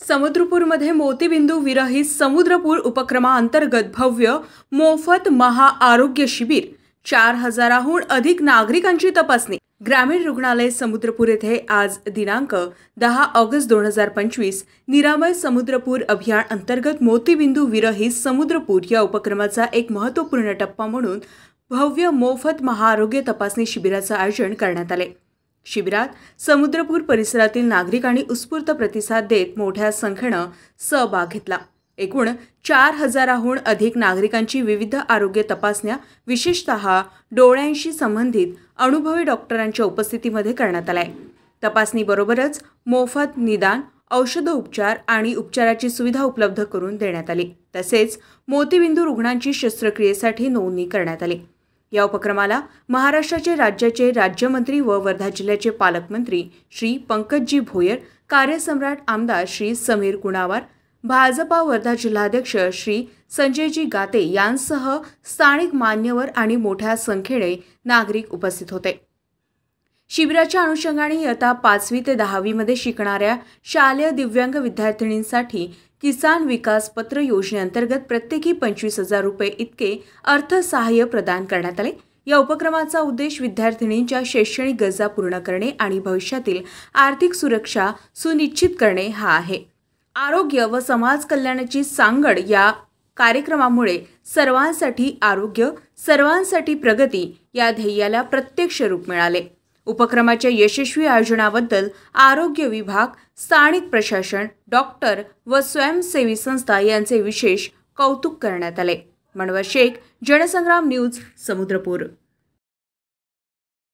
समुद्रपूरमध्ये मोतीबिंदू विरहित समुद्रपूर उपक्रमाअंतर्गत भव्य मोफत महाआरोग्य शिबिर 4000हून अधिक नागरिकांची तपासणी। ग्रामीण रुग्णालय समुद्रपूर येथे आज दिनांक 10 ऑगस्ट 2025 निरामय समुद्रपूर अभियान अंतर्गत मोतीबिंदू विरहित समुद्रपूर या उपक्रमाचा एक महत्त्वपूर्ण टप्पा म्हणून भव्य मोफत महाआरोग्य तपासणी शिबिराचे आयोजन करण्यात आले। शिबिरात समुद्रपूर परिसरातील नागरिकांनी उत्स्फूर्त प्रतिसाद देत मोठ्या संख्येने सहभाग घेतला। एकूण 4000हून अधिक नागरिकांची विविध आरोग्य तपासण्या विशेषतः डोळ्यांशी संबंधित अनुभवी डॉक्टरांच्या उपस्थितीमध्ये करण्यात आल्या। तपासणीबरोबरच मोफत निदान, औषध उपचार आणि उपचाराची सुविधा उपलब्ध करून देण्यात आली। तसेच मोतीबिंदू रुग्णांची शस्त्रक्रियेसाठी नोंदणी करण्यात आली। या उपक्रमाला महाराष्ट्राचे राज्यमंत्री व वर्धा जिल्ह्याचे पालकमंत्री श्री पंकजी भोयर, कार्यसम्राट आमदार श्री समीर कुणावार, भाजपा वर्धा जिल्हाध्यक्ष श्री संजयजी गाते यांसह स्थानिक मान्यवर आणि मोठ्या संख्येने नागरिक उपस्थित होते। शिबिराच्या अनुषंगाने इयत्ता 5वी ते 10वी मध्ये शिकणाऱ्या शालेय दिव्यांग विद्यार्थिनींसाठी किसान विकास पत्र योजनेअंतर्गत प्रत्येकी 25,000 रुपये इतके अर्थसहाय्य प्रदान करण्यात आले। या उपक्रमाचा उद्देश विद्यार्थिनींच्या शैक्षणिक गरजा पूर्ण करणे आणि भविष्यातील आर्थिक सुरक्षा सुनिश्चित करणे हा आहे। आरोग्य व समाज कल्याणाची सांगड या कार्यक्रमामुळे सर्वांसाठी आरोग्य, सर्वांसाठी प्रगती या ध्येयाला प्रत्यक्ष रूप मिळाले। उपक्रमाच्या यशस्वी आयोजनाबद्दल आरोग्य विभाग, स्थानिक प्रशासन, डॉक्टर व स्वयंसेवी संस्था यांचे विशेष कौतुक करण्यात आले। मनवर शेख, जनसंग्राम न्यूज, समुद्रपूर।